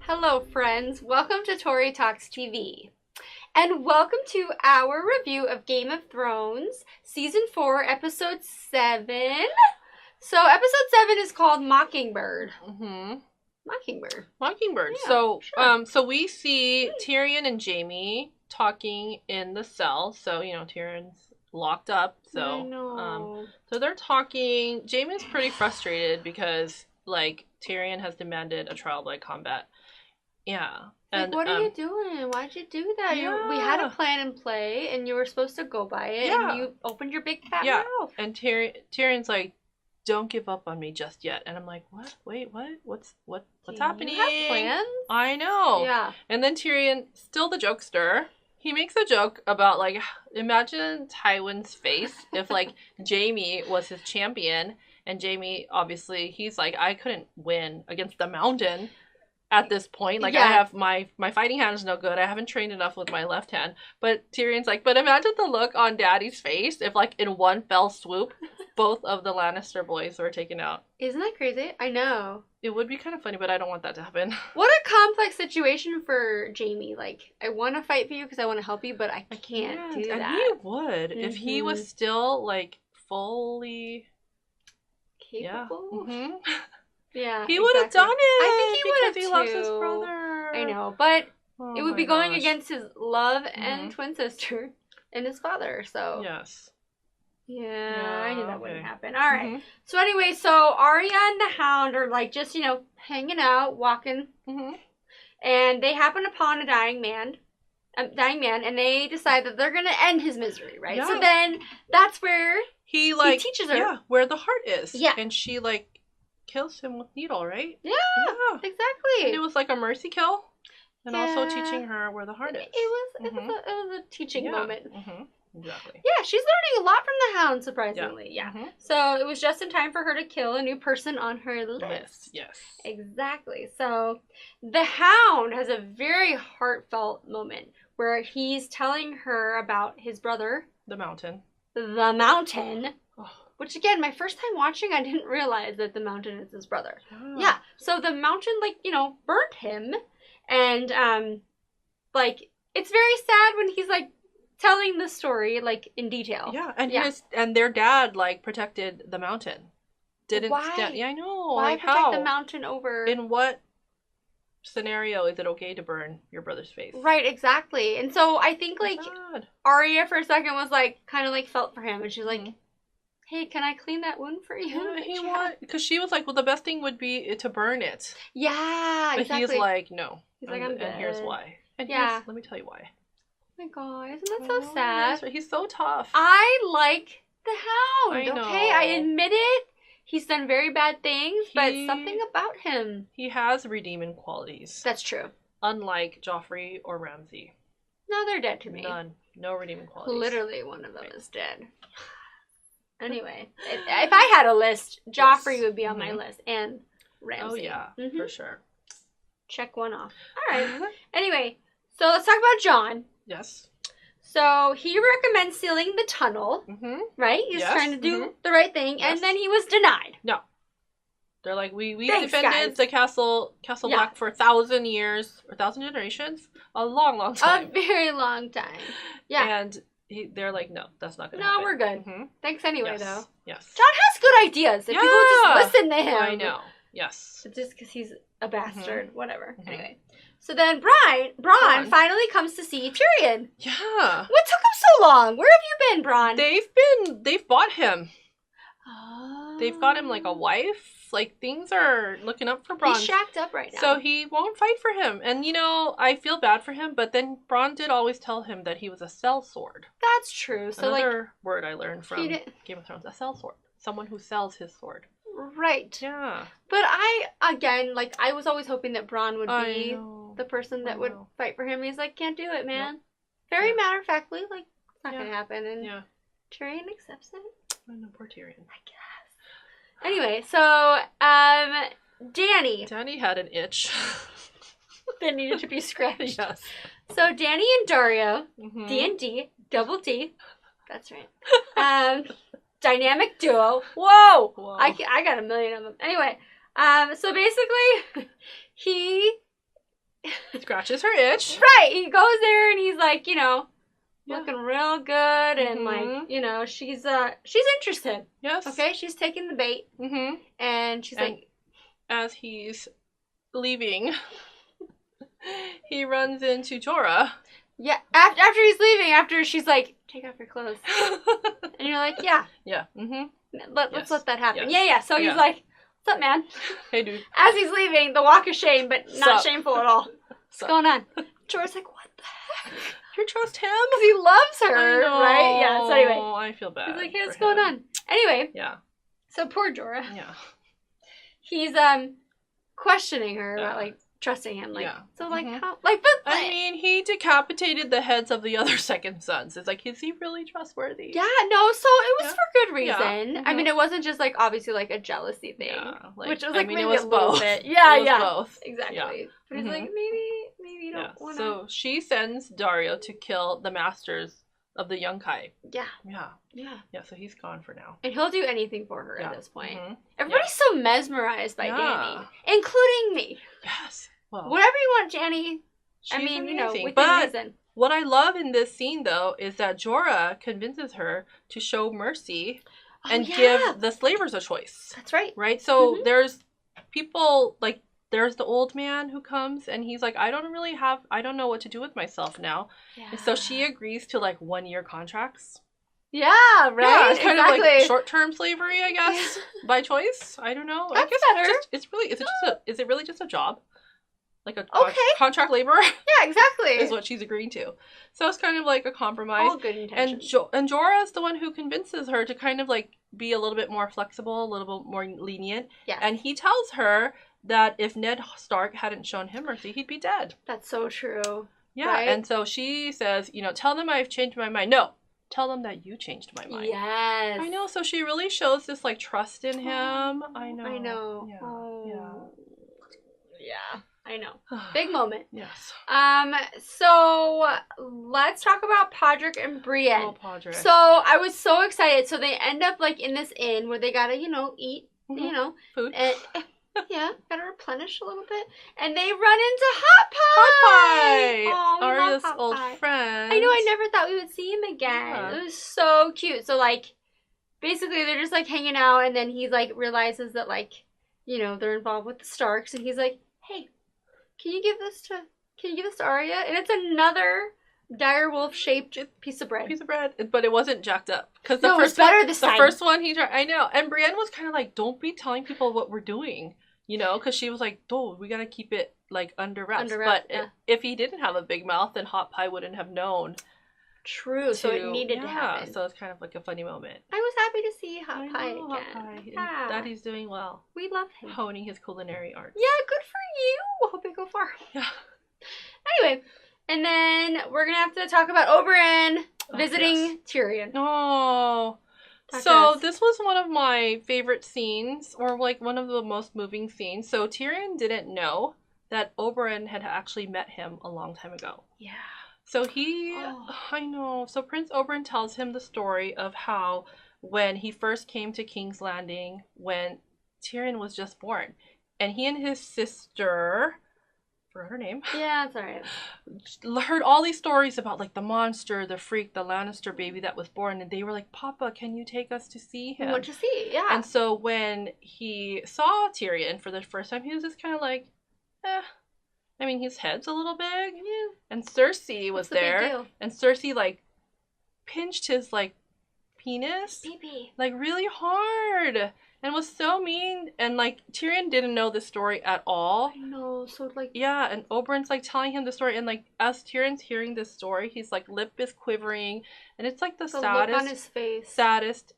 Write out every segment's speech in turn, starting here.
Hello friends, welcome to Tori Talks TV. And welcome to our review of Game of Thrones, Season 4, Episode 7. So Episode 7 is called Mockingbird. Mockingbird. Yeah, So, sure. so we see Tyrion and Jaime talking in the cell. So, Tyrion's locked up. So, I know. So they're talking. Jaime's pretty frustrated because, Tyrion has demanded a trial by combat. Yeah. And what are you doing? Why'd you do that? Yeah. We had a plan in play, and you were supposed to go by it, and you opened your big fat mouth. And Tyrion's like, "Don't give up on me just yet." And I'm like, "What? Wait, what? What's happening?" You have plans? I know. Yeah. And then Tyrion, still the jokester, he makes a joke about, imagine Tywin's face if, Jaime was his champion, and Jaime, obviously, he's like, I couldn't win against the Mountain at this point. I have my fighting hand is no good. I haven't trained enough with my left hand. But Tyrion's like, but imagine the look on Daddy's face if, in one fell swoop, both of the Lannister boys were taken out. Isn't that crazy? I know. It would be kind of funny, but I don't want that to happen. What a complex situation for Jaime. I want to fight for you because I want to help you, but I can't do that. And he would if he was still, fully capable. Yeah. Yeah, he would have done it. I think he would have too. He loves his brother. I know, but it would be going against his love and twin sister and his father. So yes, yeah, I knew that wouldn't happen. All right. So anyway, so Arya and the Hound are just hanging out, walking, and they happen upon a dying man, and they decide that they're gonna end his misery, right? Yeah. So then that's where he teaches her where the heart is. Yeah, and she kills him with needle, right? Yeah, exactly. And it was a mercy kill, and also teaching her where the heart is. It was a teaching moment. Exactly. Yeah, she's learning a lot from the Hound, surprisingly. Yeah. So it was just in time for her to kill a new person on her list. Yes. Exactly. So the Hound has a very heartfelt moment where he's telling her about his brother, the Mountain. Which, again, my first time watching, I didn't realize that the Mountain is his brother. Oh. Yeah, so the Mountain, burnt him. And, it's very sad when he's, telling the story, in detail. Yeah, and their dad, protected the Mountain. Why? Yeah, I know. Why protect how? the Mountain over... In what scenario is it okay to burn your brother's face? Right, exactly. And so I think, Arya, for a second, was, kind of, felt for him. And she's like... Hey, can I clean that wound for you? Yeah, because she was like, well, the best thing would be to burn it. Yeah, but exactly. But he's like, no. He's like, I'm good. And here's why. And let me tell you why. Oh my god, isn't that so sad? He's so tough. I like the Hound, I know. okay? I admit it. He's done very bad things, but something about him. He has redeeming qualities. That's true. Unlike Joffrey or Ramsay. No, they're dead to me. None. No redeeming qualities. Literally one of them is dead. Anyway, if I had a list, Joffrey would be on my list, and Ramsay. Oh, yeah, for sure. Check one off. All right. Anyway, so let's talk about Jon. Yes. So he recommends sealing the tunnel, right? He's trying to do the right thing, and then he was denied. No. They're like, we defended the Castle Black for 1,000 years, or 1,000 generations, a long, long time. A very long time. Yeah. And... they're like, no, that's not going to happen. No, we're good. Thanks anyway, though. Yes. Jon has good ideas. If people would just listen to him. I know. Yes. Just because he's a bastard. Whatever. Anyway. So then Bronn finally comes to see Tyrion. Yeah. What took him so long? Where have you been, Bronn? They've bought him. Oh. They've got him a wife. Things are looking up for Bronn. He's shacked up right now. So he won't fight for him. And, I feel bad for him, but then Bronn did always tell him that he was a sellsword. That's true. So, another word I learned from Game of Thrones, a sellsword. Someone who sells his sword. Right. Yeah. But I was always hoping that Bronn would be the person that would fight for him. He's like, can't do it, man. Nope. Very matter-of-factly, it's not going to happen. And Tyrion accepts it. I know, poor Tyrion. I guess. Anyway, so, Danny had an itch. That needed to be scratched. Yes. So, Danny and Dario, D&D, double D, that's right, dynamic duo. Whoa! I got a million of them. Anyway, so basically, he scratches her itch. Right. He goes there and he's like, looking real good and like, she's interested. Yes. Okay, she's taking the bait. Mm-hmm. And she's like, as he's leaving, he runs into Jorah. Yeah, after he's leaving, after she's like, take off your clothes. And you're like, yeah. Yeah. Mm-hmm. Let's let that happen. Yes. Yeah. So he's like, what's up, man? Hey, dude. As he's leaving, the walk of shame, but not shameful at all. What's going on? Jorah's like, what the heck? You trust him? Because he loves her, I know. right? Yeah, so anyway. I feel bad. He's like, hey, what's going on? Anyway. Yeah. So poor Jorah. Yeah. He's questioning her about like trusting him, like so like how like but I mean he decapitated the heads of the other second sons. It's like, is he really trustworthy? Yeah, no, so it was for good reason. Yeah. I mean it wasn't just like obviously like a jealousy thing. Yeah, like, which was like maybe it was a little both. bit. Yeah, it was both. Exactly. Yeah. But he's like, maybe you don't wanna. So she sends Dario to kill the masters of the Yunkai. Yeah. So he's gone for now. And he'll do anything for her at this point. Mm-hmm. Everybody's so mesmerized by Dany, including me. Yes. Well, whatever you want, Dany. I mean, amazing. within reason. What I love in this scene, though, is that Jorah convinces her to show mercy and give the slavers a choice. That's right. Right? So there's people, like, there's the old man who comes, and he's like, I don't know what to do with myself now. Yeah. And so she agrees to, like, 1-year contracts. Yeah, right? Yeah, it's kind of like short-term slavery, I guess, by choice. I don't know. That's I guess better. Is it really just a job? Like a contract labor? Yeah, exactly. Is what she's agreeing to. So it's kind of like a compromise. All good intentions. And Jorah's the one who convinces her to kind of like be a little bit more flexible, a little bit more lenient. Yes. And he tells her that if Ned Stark hadn't shown him mercy, he'd be dead. That's so true. Yeah, right? And so she says, tell them I've changed my mind. No, tell them that you changed my mind. Yes. I know, so she really shows this like trust in him. I know. Yeah. Oh. Yeah. I know. Big moment. Yes. So let's talk about Podrick and Brienne. Oh, Podrick. So I was so excited. So they end up like in this inn where they gotta, eat, food. And gotta replenish a little bit. And they run into Hot Pie. Hot Pie. Arya's old friend. I know. I never thought we would see him again. Yeah. It was so cute. So like, basically they're just like hanging out, and then he like realizes that like, they're involved with the Starks, and he's like, hey. Can you give this to Arya? And it's another direwolf shaped piece of bread. But it wasn't jacked up. Because it was better this time. The first one he tried. I know. And Brienne was kind of like, don't be telling people what we're doing. Because she was like, dude, we gotta keep it like under wraps. But if he didn't have a big mouth, then Hot Pie wouldn't have known. True. So it needed to happen. So it's kind of like a funny moment. I was happy to see Hot Pie again. Hot Pie. Yeah. Daddy's doing well. We love him. Honing his culinary arts. Yeah, good for you. Hope you go far. Yeah. Anyway, and then we're gonna have to talk about Oberyn visiting Tyrion. Oh. So this was one of my favorite scenes, or like one of the most moving scenes. So Tyrion didn't know that Oberyn had actually met him a long time ago. Yeah. So I know. So Prince Oberyn tells him the story of how when he first came to King's Landing, when Tyrion was just born, and he and his sister, forgot her name. Yeah, that's alright. Heard all these stories about like the monster, the freak, the Lannister baby that was born, and they were like, Papa, can you take us to see him? We want to see, yeah. And so when he saw Tyrion for the first time, he was just kind of like, I mean, his head's a little big. Yeah. And Cersei was there. And Cersei, like, pinched his, like, penis. Baby. Like, really hard. And was so mean. And, like, Tyrion didn't know this story at all. I know. So, like... Yeah, and Oberyn's, like, telling him the story. And, like, as Tyrion's hearing this story, he's, like, lip is quivering. And it's, like, the saddest... look on his face. Saddest...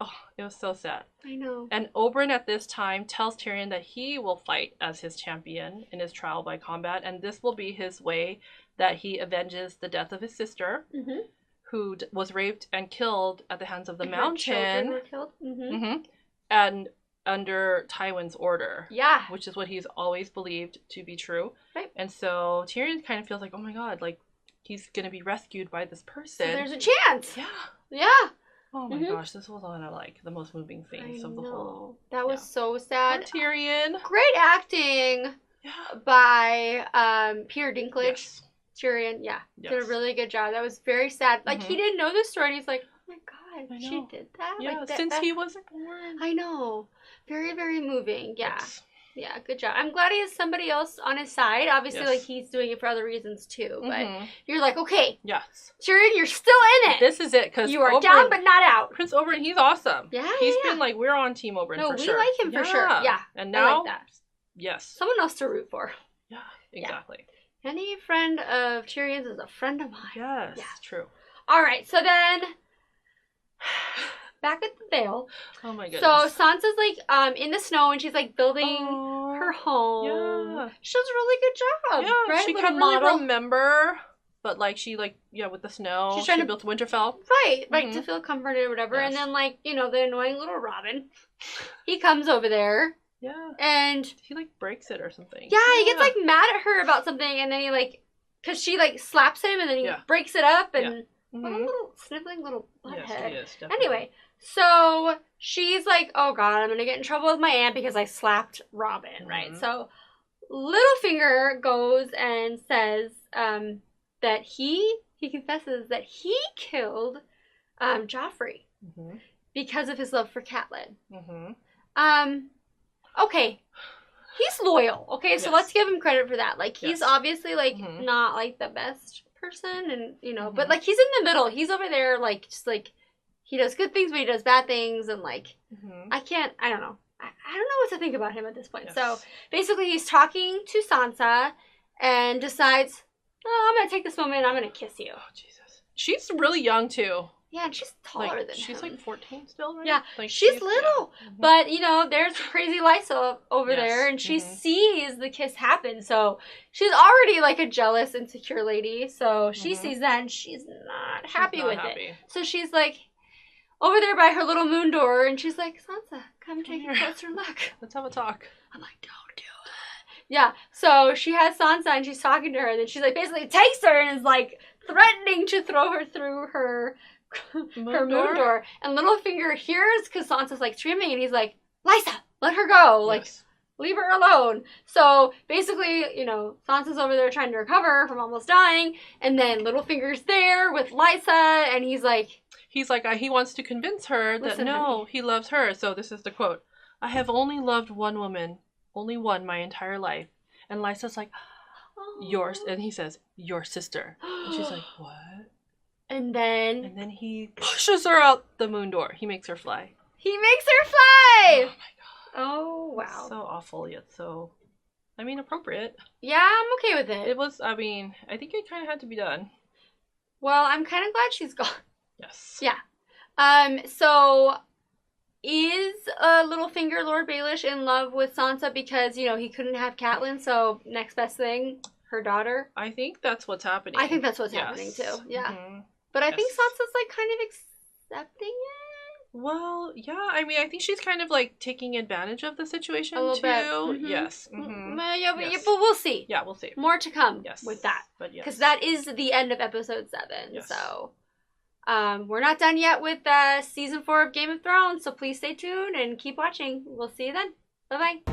Oh, it was so sad. I know. And Oberyn at this time tells Tyrion that he will fight as his champion in his trial by combat, and this will be his way that he avenges the death of his sister, who was raped and killed at the hands of the Mountain. Children were killed. And under Tywin's order. Yeah. Which is what he's always believed to be true. Right. And so Tyrion kind of feels like, oh my god, like, he's gonna be rescued by this person. So there's a chance. Yeah. Yeah. Oh my gosh, this was one of like the most moving things of the whole. That was so sad. Poor Tyrion. Great acting by Peter Dinklage. Yes. Tyrion, did a really good job. That was very sad. Like, he didn't know this story, and he's like, oh my god, she did that? Yeah, like, since he wasn't born. I know. Very, very moving. Yeah. Yes. Yeah, good job. I'm glad he has somebody else on his side. Obviously, like, he's doing it for other reasons, too. But you're like, okay. Yes. Tyrion, you're still in it. This is it, because you are down but not out. Prince Oberyn, he's awesome. Yeah, He's been like, we're on Team Oberyn for sure. No, we like him for sure. Yeah. And now, I like that. Yes. Someone else to root for. Yeah, exactly. Any friend of Tyrion's is a friend of mine. Yes, true. All right, so then back at the Vale. Oh my goodness. So Sansa's like in the snow and she's like building her home. Yeah. She does a really good job. Yeah, right? she can really remember, but like she with the snow, she built Winterfell. Right, like to feel comforted or whatever. Yes. And then like, you know, the annoying little Robin, he comes over there. Yeah. And he like breaks it or something. Yeah, he gets like mad at her about something and then he like, because she like slaps him and then he breaks it up and a little sniffling little butthead. Yes, he is, definitely. Anyway, so she's like, oh god, I'm gonna get in trouble with my aunt because I slapped Robin, right? So Littlefinger goes and says that he confesses that he killed Joffrey because of his love for Catelyn. Okay, he's loyal. Okay, so let's give him credit for that. Like, he's obviously like not like the best person, and you know, but like he's in the middle. He's over there, like just like he does good things, but he does bad things, and like I don't know. I don't know what to think about him at this point. So basically, he's talking to Sansa and decides, oh, I'm gonna take this moment. I'm gonna kiss you. Oh Jesus, she's really young too. Yeah, and she's taller than him. She's like 14 still, right? Yeah, like she's little. But, you know, there's crazy Lysa over there, and she sees the kiss happen. So she's already like a jealous, insecure lady. So she sees that, and she's not happy with it. So she's like over there by her little moon door, and she's like, Sansa, come take a closer look. Let's have a talk. I'm like, don't do it. Yeah, so she has Sansa, and she's talking to her, and then she's like basically takes her and is like threatening to throw her through her moon door. And Littlefinger hears because Sansa's like screaming and he's like, Lysa, let her go. Like, leave her alone. So basically, you know, Sansa's over there trying to recover from almost dying, and then Littlefinger's there with Lysa, and he's like he wants to convince her that no, he loves her. So this is the quote: I have only loved one woman, only one my entire life. And Lysa's like, yours, and he says, your sister. And she's like, what? And then he pushes her out the moon door. He makes her fly. He makes her fly! Oh my god. Oh, wow. It's so awful, yet so, I mean, appropriate. Yeah, I'm okay with it. It was, I mean, I think it kind of had to be done. Well, I'm kind of glad she's gone. Yes. Yeah. So, is Littlefinger, Lord Baelish, in love with Sansa because, you know, he couldn't have Catelyn, so next best thing, her daughter? I think that's what's happening. I think that's what's happening, too. Yeah. But I think Sansa's, like, kind of accepting it. Well, yeah. I mean, I think she's kind of, like, taking advantage of the situation, too. Bit. Yes. But we'll see. Yeah, we'll see. More to come with that. Because that is the end of episode 7. Yes. So, we're not done yet with season 4 of Game of Thrones, so please stay tuned and keep watching. We'll see you then. Bye-bye.